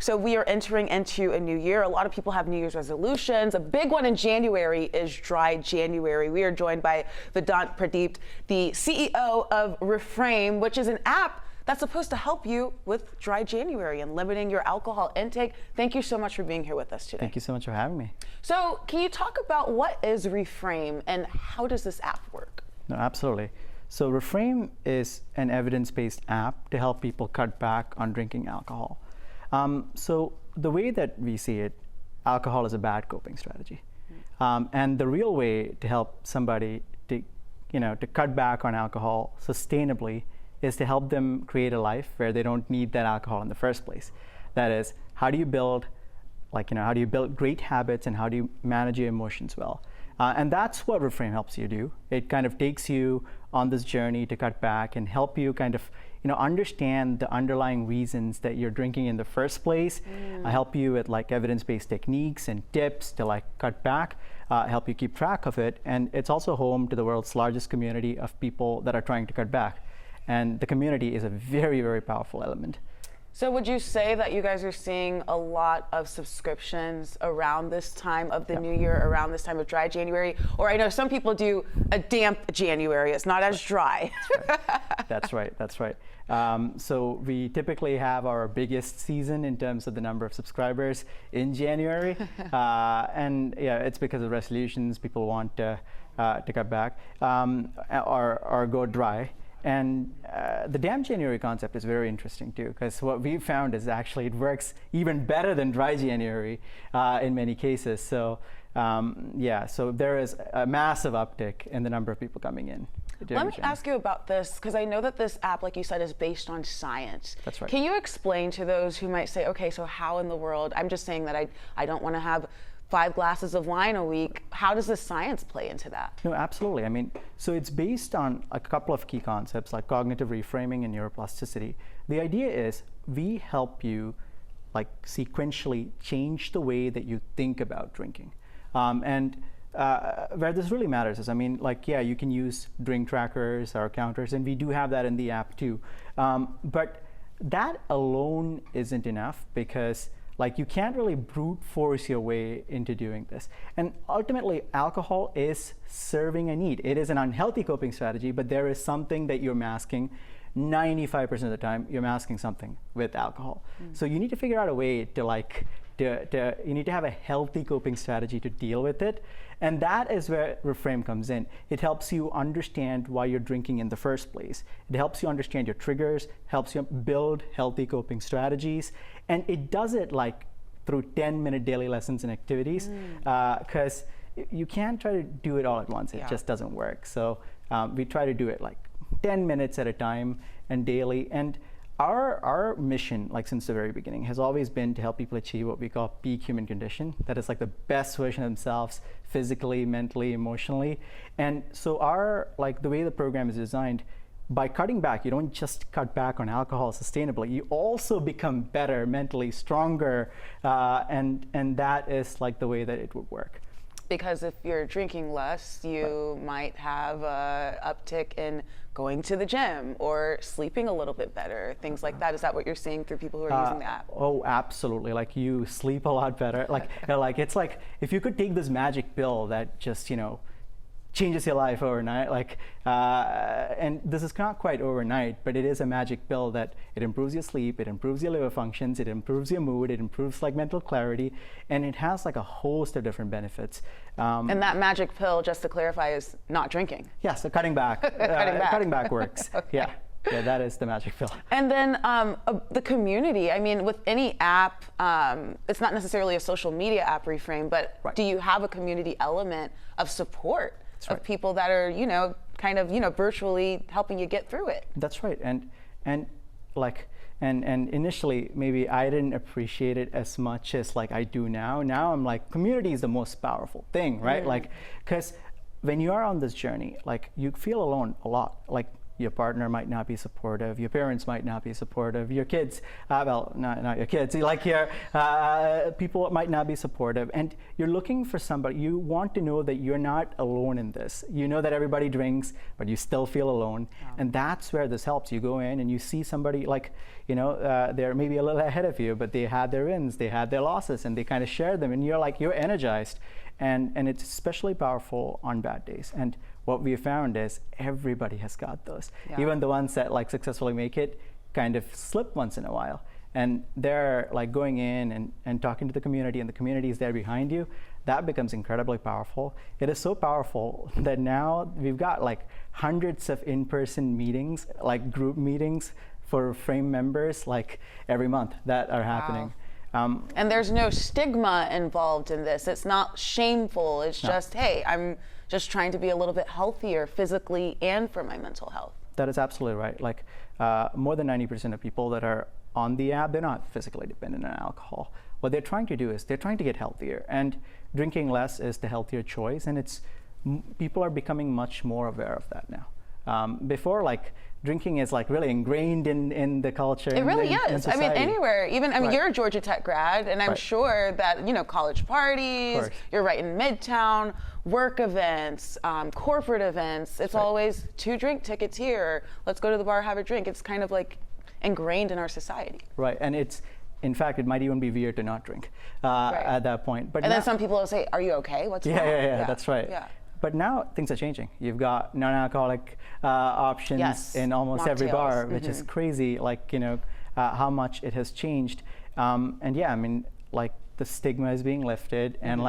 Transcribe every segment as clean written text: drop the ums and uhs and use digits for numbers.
So we are entering into a new year. A lot of people have New Year's resolutions. A big one in January is Dry January. We are joined by Vedant Pradeep, the CEO of Reframe, which is an app that's supposed to help you with Dry January and limiting your alcohol intake. Thank you so much for being here with us today. Thank you so much for having me. So can you talk about what is Reframe and how does this app work? No, absolutely. So Reframe is an evidence-based app to help people cut back on drinking alcohol. So the way that we see it, alcohol is a bad coping strategy. And the real way to help somebody to cut back on alcohol sustainably is to help them create a life where they don't need that alcohol in the first place. That is, how do you build great habits and how do you manage your emotions well? And that's what Reframe helps you do. It kind of takes you on this journey to cut back and help you kind of understand the underlying reasons that you're drinking in the first place. Help you with evidence-based techniques and tips to cut back, help you keep track of it. And it's also home to the world's largest community of people that are trying to cut back. And the community is a very, very powerful element. So would you say that you guys are seeing a lot of subscriptions around this time of the new year, around this time of Dry January? Or I know some people do a damp January. It's not as dry. That's right. That's right. So we typically have our biggest season in terms of the number of subscribers in January. And yeah, it's because of resolutions. People want to cut back or go dry. And the damp January concept is very interesting too, because what we've found is actually it works even better than Dry January in many cases. So yeah, so there is a massive uptick in the number of people coming in. Let me ask you about this, because I know that this app, like you said, is based on science. That's right. Can you explain to those who might say, okay, so how in the world, I'm just saying that I don't want to have 5 glasses of wine a week. How does the science play into that? No, absolutely. I mean, so it's based on a couple of key concepts like cognitive reframing and neuroplasticity. The idea is we help you sequentially change the way that you think about drinking. Where this really matters is, yeah, you can use drink trackers or counters, and we do have that in the app too. But that alone isn't enough, because you can't really brute force your way into doing this. And ultimately, alcohol is serving a need. It is an unhealthy coping strategy, but there is something that you're masking. 95% of the time, you're masking something with alcohol. So you need to figure out a way to you need to have a healthy coping strategy to deal with it. And that is where Reframe comes in. It helps you understand why you're drinking in the first place. It helps you understand your triggers, helps you build healthy coping strategies. And it does it through 10-minute daily lessons and activities, because you can't try to do it all at once. It just doesn't work. So we try to do it 10 minutes at a time and daily. And our mission, since the very beginning, has always been to help people achieve what we call peak human condition. That is the best version of themselves, physically, mentally, emotionally. And so the way the program is designed, by cutting back, you don't just cut back on alcohol sustainably, you also become better, mentally stronger, and that is the way that it would work. Because if you're drinking less, you might have an uptick in going to the gym or sleeping a little bit better, things like that. Is that what you're seeing through people who are using the app? Oh, absolutely. You sleep a lot better. It's if you could take this magic pill that just, changes your life overnight, and this is not quite overnight, but it is a magic pill that it improves your sleep, it improves your liver functions, it improves your mood, it improves mental clarity, and it has a host of different benefits. And that magic pill, just to clarify, is not drinking. Yeah, so cutting back. Cutting back works. Okay. Yeah, that is the magic pill. And then the community, with any app, it's not necessarily a social media app, Reframe, but do you have a community element of support? Of people that are, virtually helping you get through it. That's right. And initially, maybe I didn't appreciate it as much as I do now. Now I'm community is the most powerful thing, right? Because when you are on this journey, you feel alone a lot. your partner might not be supportive, your parents might not be supportive, your kids, well, not your kids, like your people might not be supportive, and you're looking for somebody. You want to know that you're not alone in this. You know that everybody drinks, but you still feel alone, and that's where this helps. You go in and you see somebody like, they're maybe a little ahead of you, but they had their wins, they had their losses, and they kind of share them, and you're energized, and it's especially powerful on bad days. And what we found is everybody has got those. Yeah. Even the ones that like successfully make it kind of slip once in a while. And they're like going in and talking to the community, and the community is there behind you. That becomes incredibly powerful. It is so powerful that now we've got like hundreds of in-person meetings, like group meetings for Reframe members, like every month that are happening. And there's no stigma involved in this. It's not shameful. It's just, hey, I'm just trying to be a little bit healthier physically and for my mental health. That is absolutely right. Like more than 90% of people that are on the app, they're not physically dependent on alcohol. What they're trying to do is they're trying to get healthier, and drinking less is the healthier choice, and people are becoming much more aware of that now. Before, like, drinking is like really ingrained in the culture. It really is. I mean, anywhere. Even, I mean, Right. you're a Georgia Tech grad, and I'm Right. sure that, college parties, course. you're right in Midtown, work events, corporate events, it's Right. always 2 drink tickets here. Let's go to the bar, have a drink. It's kind of like ingrained in our society. Right, and in fact, it might even be weird to not drink Right. at that point. But And now, then some people will say, are you okay? What's wrong? yeah, that's right. Yeah. But now things are changing. You've got non-alcoholic options Yes, in almost every bar, mocktails. which is crazy. Like how much it has changed. And yeah, I mean, like the stigma is being lifted, and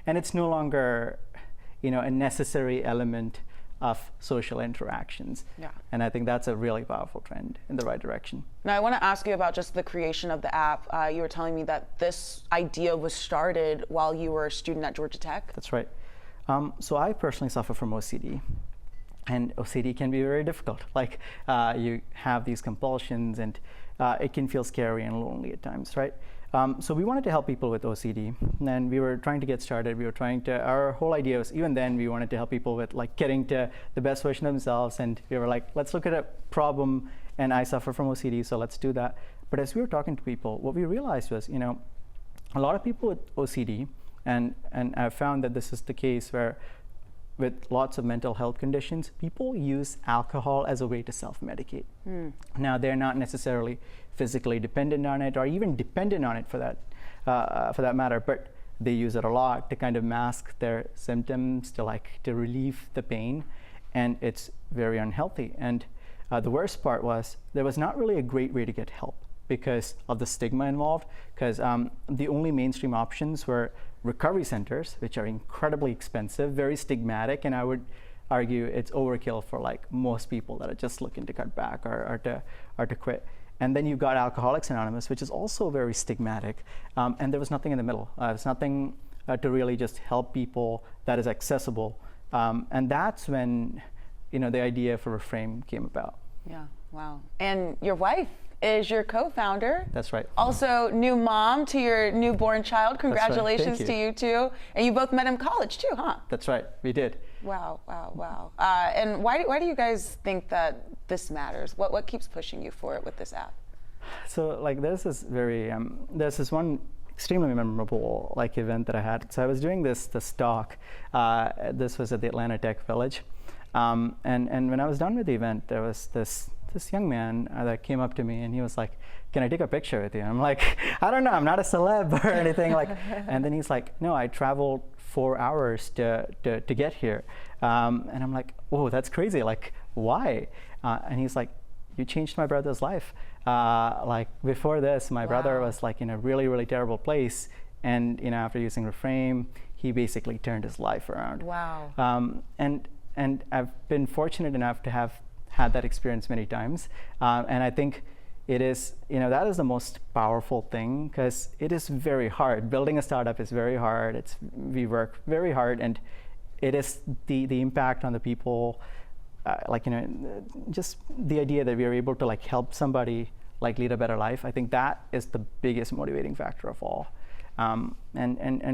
and it's no longer, a necessary element of social interactions. Yeah. And I think that's a really powerful trend in the right direction. Now, I want to ask you about just the creation of the app. You were telling me that this idea was started while you were a student at Georgia Tech. That's right. So I personally suffer from OCD, and OCD can be very difficult. Like you have these compulsions, and it can feel scary and lonely at times, right? So we wanted to help people with OCD, and we were trying to get started. Our whole idea was, even then, we wanted to help people with like getting to the best version of themselves, and we were like, let's look at a problem, and I suffer from OCD, so let's do that. But as we were talking to people, what we realized was, a lot of people with OCD, and I've found that this is the case where with lots of mental health conditions, people use alcohol as a way to self-medicate. Now, they're not necessarily physically dependent on it, or even dependent on it for that matter, but they use it a lot to kind of mask their symptoms, to relieve the pain, and it's very unhealthy. And the worst part was there was not really a great way to get help because of the stigma involved, because the only mainstream options were recovery centers, which are incredibly expensive, very stigmatic, and I would argue it's overkill for like most people that are just looking to cut back or to quit. And then you've got Alcoholics Anonymous, which is also very stigmatic, and there was nothing in the middle. There's nothing to really just help people that is accessible, and that's when the idea for Reframe came about. Yeah, wow. And your wife is your co-founder. That's right. Also, new mom to your newborn child. Right. Congratulations Thank to you too. And you both met in college too, huh? That's right, we did. Wow, wow, wow. And why do you guys think that this matters? What keeps pushing you for it with this app? So like there's this one extremely memorable event that I had. So I was doing this talk. This was at the Atlanta Tech Village, and when I was done with the event, there was this young man that came up to me, and he was like, "Can I take a picture with you?" And I'm like, "I don't know, I'm not a celeb or anything." And then he's like, "No, I traveled 4 hours to get here," and I'm like, "Whoa, that's crazy! Like, why?" And he's like, "You changed my brother's life. Before this, my brother was like in a really, really terrible place, and after using Reframe, he basically turned his life around." Wow. And I've been fortunate enough to have had that experience many times, and I think it is, that is the most powerful thing, because it is very hard. Building a startup is very hard. We work very hard, and it is the impact on the people, just the idea that we are able to help somebody lead a better life. I think that is the biggest motivating factor of all, and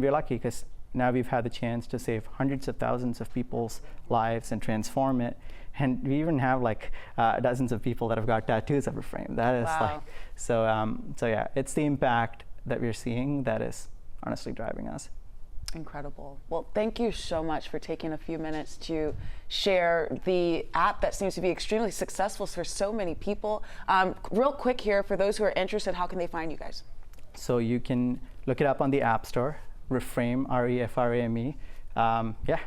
we're lucky because now we've had the chance to save hundreds of thousands of people's lives and transform it. And we even have like dozens of people that have got tattoos of Reframe. That is Wow. so yeah, it's the impact that we're seeing that is honestly driving us. Incredible. Well, thank you so much for taking a few minutes to share the app that seems to be extremely successful for so many people. Real quick here, for those who are interested, how can they find you guys? So you can look it up on the App Store, Reframe, R-E-F-R-A-M-E. Yeah.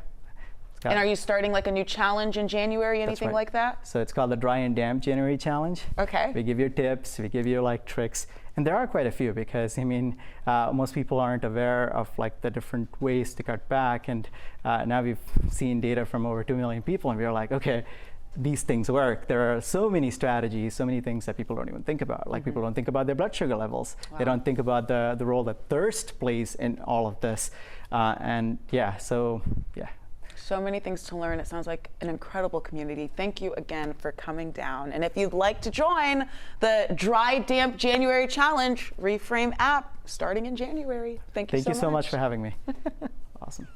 And are you starting like a new challenge in January, anything right. like that? So it's called the Dry and Damp January Challenge. Okay. We give you tips, we give you like tricks, and there are quite a few because I mean, most people aren't aware of like the different ways to cut back, and now we've seen data from over 2 million people, and we're like, okay, these things work. There are so many strategies, so many things that people don't even think about. Like people don't think about their blood sugar levels. Wow. They don't think about the role that thirst plays in all of this, and yeah, so yeah. So many things to learn. It sounds like an incredible community. Thank you again for coming down. And if you'd like to join the Dry Damp January Challenge, Reframe app starting in January. Thank you so much. Thank you so much for having me. Awesome.